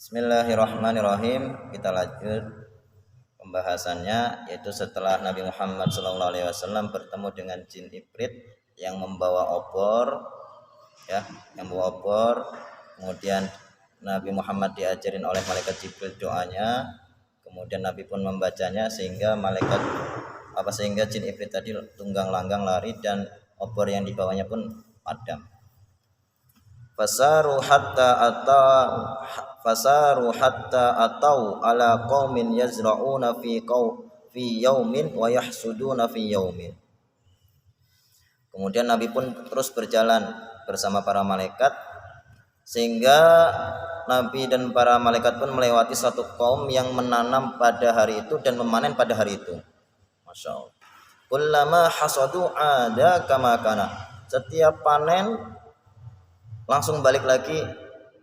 Bismillahirrahmanirrahim. Kita lanjut pembahasannya, yaitu setelah Nabi Muhammad SAW bertemu dengan jin Ifrit yang membawa obor, kemudian Nabi Muhammad diajarin oleh malaikat Jibril doanya, kemudian Nabi pun membacanya sehingga jin Ifrit tadi tunggang langgang lari dan obor yang dibawanya pun padam. Fasaru hatta atau ala qaumin yazra'una fi yaumin wa yahsuduna fi yaumin. Kemudian Nabi pun terus berjalan bersama para malaikat sehingga Nabi dan para malaikat pun melewati satu kaum yang menanam pada hari itu dan memanen pada hari itu. Masya Allah. Kullama hasadu ada kama kana. Setiap panen langsung balik lagi,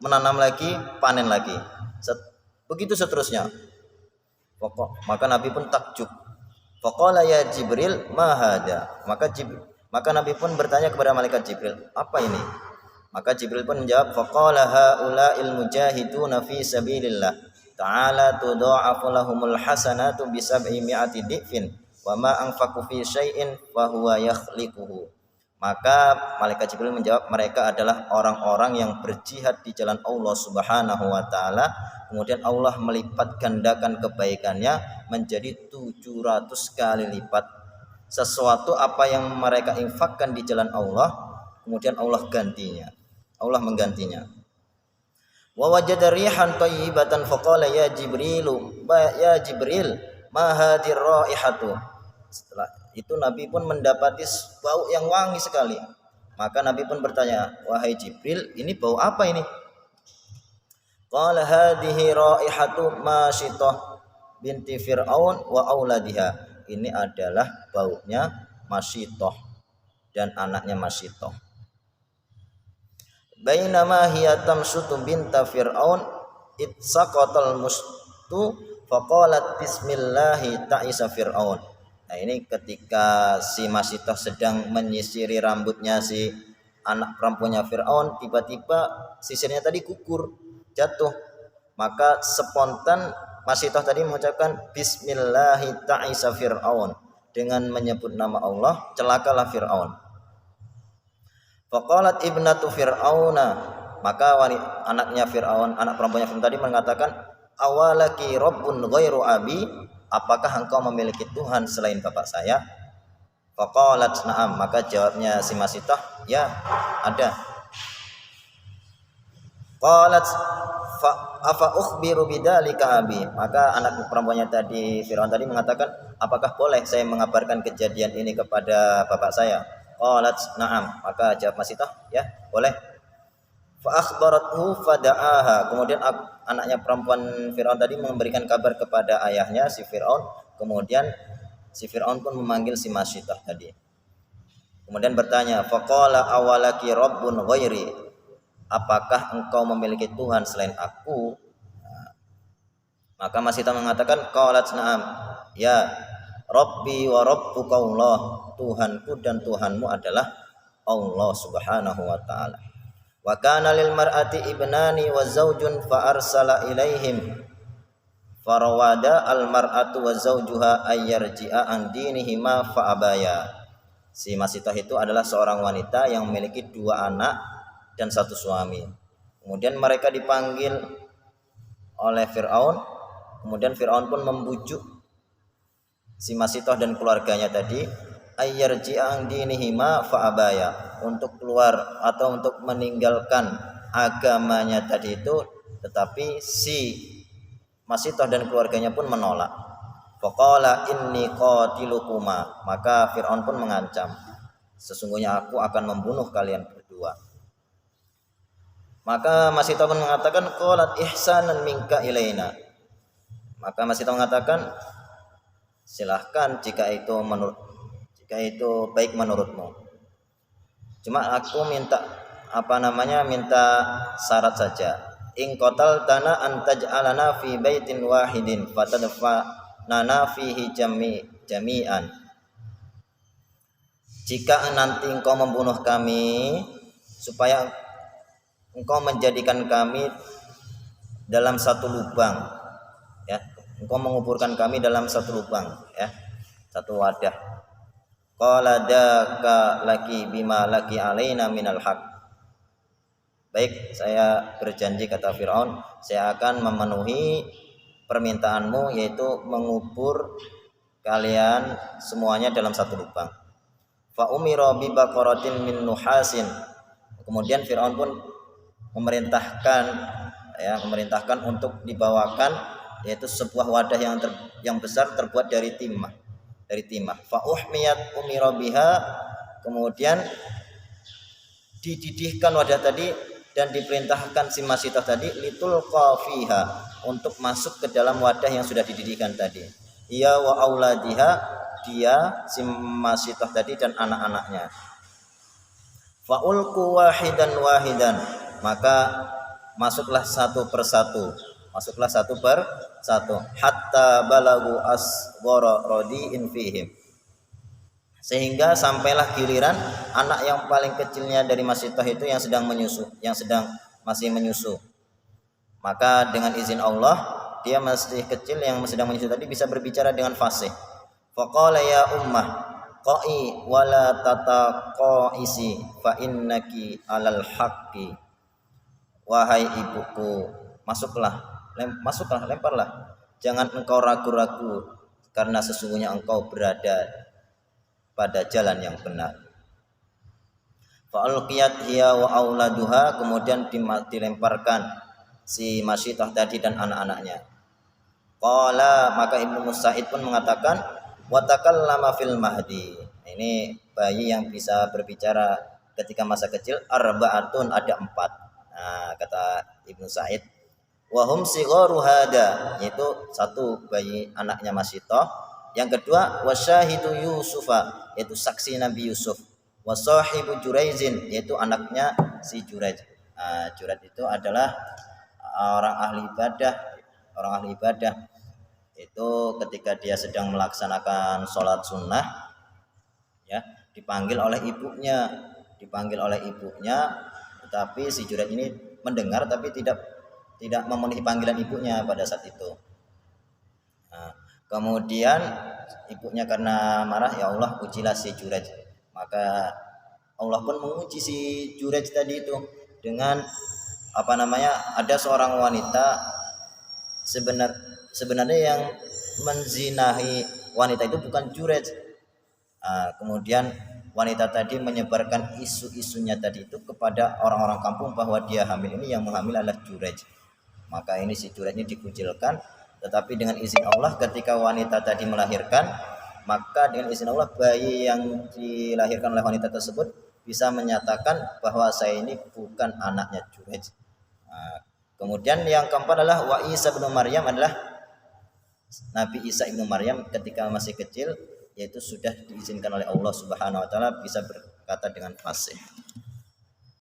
menanam lagi, panen lagi. Begitu seterusnya. Maka Nabi pun takjub. Faqala ya Jibril ma hada. Maka Nabi pun bertanya kepada malaikat Jibril, apa ini? Maka Jibril pun menjawab, faqala haula'il mujahiduna fi sabilillah ta'ala tudha'afu lahumul hasanatu bi 700 dhifin wa ma anfaqu fi syai'in fa huwa yakhliquhu. Maka malaikat Jibril menjawab, mereka adalah orang-orang yang berjihad di jalan Allah Subhanahu wa taala, kemudian Allah melipat gandakan kebaikannya menjadi 700 kali lipat. Sesuatu apa yang mereka infakkan di jalan Allah, kemudian Allah menggantinya. Wa wajada rihan thayyibatan faqala ya Jibril ma hadir raihatu. Setelah itu Nabi pun mendapati bau yang wangi sekali. Maka Nabi pun bertanya, wahai Jibril, ini bau apa ini? Qala hadhihi raihatu Masyitah binti Fir'aun wa auladiha. Ini adalah baunya Masyitah dan anaknya Masyitah. Bainama hiya tamsutu binta Fir'aun itsaqatal mustu faqalat bismillahi ta'isa Fir'aun. Nah, ini ketika si Masyitah sedang menyisiri rambutnya si anak perempuannya Fir'aun, tiba-tiba sisirnya tadi gugur, jatuh. Maka spontan Masyitah tadi mengucapkan bismillahi ta'isa Fir'aun, dengan menyebut nama Allah, celakalah Fir'aun. Faqalat ibnatu Fir'auna, maka anaknya Fir'aun, anak perempuannya Fir'aun tadi mengatakan, awalaki rabbun ghairu abi, apakah engkau memiliki Tuhan selain bapak saya? Faqalat na'am, maka jawabnya si Masyitah, ya ada. Qalat afa ukhbiru bidzalika abi, maka anak perempuannya tadi Firaun tadi mengatakan, apakah boleh saya mengabarkan kejadian ini kepada bapak saya? Qalat na'am, maka jawab Masyitah, ya boleh. Fa akhbarathu fada'aha, kemudian anaknya perempuan Fir'aun tadi memberikan kabar kepada ayahnya si Fir'aun, kemudian si Fir'aun pun memanggil si Masyitah tadi. Kemudian bertanya, faqala awalaki rabbun ghairi, apakah engkau memiliki Tuhan selain aku? Maka Masyitah mengatakan, qalat na'am, ya rabbi wa rabbuka Allah, Tuhanku dan Tuhanmu adalah Allah Subhanahu wa taala. Wa kana lil mar'ati ibnani wa zaujun fa arsala ilaihim farawada al mar'atu wa zaujuha ayyarji'a an dinihima fa abaya. Si Masyitah itu adalah seorang wanita yang memiliki 2 anak dan 1 suami. Kemudian mereka dipanggil oleh Fir'aun, kemudian Fir'aun pun membujuk si Masyitah dan keluarganya tadi ayyarji'a an dinihima fa abaya, untuk keluar atau untuk meninggalkan agamanya tadi itu, tetapi si Masyitah dan keluarganya pun menolak. Faqala inni qatilukuma, maka Fir'aun pun mengancam, sesungguhnya aku akan membunuh kalian berdua. Maka Masyitah pun mengatakan qalat ihsanan minka ilaina, maka Masyitah mengatakan, silahkan jika itu baik menurutmu. Cuma aku minta syarat saja. In qataltana an taj'alana fi baitin wahidin fatadfanana fihi jami'an. Jika nanti engkau membunuh kami, supaya engkau menjadikan kami dalam satu lubang, ya. Engkau menguburkan kami dalam satu lubang, ya, satu wadah. Qala daka laki bima laki alaina minal haq. Baik, saya berjanji, kata Firaun, saya akan memenuhi permintaanmu, yaitu mengubur kalian semuanya dalam satu lubang. Fa umira bi baqaratin min nuhasin. Kemudian Firaun pun memerintahkan untuk dibawakan, yaitu sebuah wadah yang besar terbuat dari timah. Fa uhmiyat umira biha. Kemudian dididihkan wadah tadi dan diperintahkan si Masitoh tadi litulqa fiha, untuk masuk ke dalam wadah yang sudah dididihkan tadi. Ia wa auladiha, dia si Masitoh tadi dan anak-anaknya. Fa ulqu wahidan, maka masuklah satu persatu, hatta balagu asghara radiin fihim, sehingga sampailah giliran anak yang paling kecilnya dari Masitoh itu yang sedang masih menyusu. Maka dengan izin Allah, dia masih kecil yang sedang menyusu tadi bisa berbicara dengan fasih. Faqala ya ummah qa'i wala tataqaisi fa innaki alal haqqi. Wahai ibuku, lemparlah, jangan engkau ragu-ragu, karena sesungguhnya engkau berada pada jalan yang benar. Fa'alqiyat hiya wa auladuha, kemudian dilemparkan si Masitoh tadi dan anak-anaknya. Qala, maka Ibnu Musaid pun mengatakan, wa takallama fil mahdi. Ini bayi yang bisa berbicara ketika masa kecil, arba'atun, ada 4. Nah, kata Ibnu Said, wa hum sigharu hada, yaitu satu bayi anaknya Masitoh. Yang kedua, wasyahidu Yusufa, yaitu saksi Nabi Yusuf. Wasahibu Juraizin, yaitu anaknya si Jurayj. Jurayj itu adalah orang ahli ibadah. Itu ketika dia sedang melaksanakan sholat sunnah, ya, dipanggil oleh ibunya, tetapi si Jurayj ini mendengar tapi tidak memenuhi panggilan ibunya pada saat itu. Kemudian ibunya karena marah, ya Allah, ujilah si Jurayj. Maka Allah pun menguji si Jurayj tadi itu dengan ada seorang wanita, sebenarnya yang menzinahi wanita itu bukan Jurayj. Kemudian wanita tadi menyebarkan isu-isunya tadi itu kepada orang-orang kampung bahwa dia hamil, ini yang menghamil adalah Jurayj. Maka ini si Jurayj ini dikucilkan. Tetapi dengan izin Allah, ketika wanita tadi melahirkan, maka dengan izin Allah bayi yang dilahirkan oleh wanita tersebut bisa menyatakan bahwa saya ini bukan anaknya Jurayj. Kemudian yang keempat adalah wa Isa bin Maryam, adalah Nabi Isa ibnu Maryam ketika masih kecil, yaitu sudah diizinkan oleh Allah Subhanahu wa taala bisa berkata dengan fasih.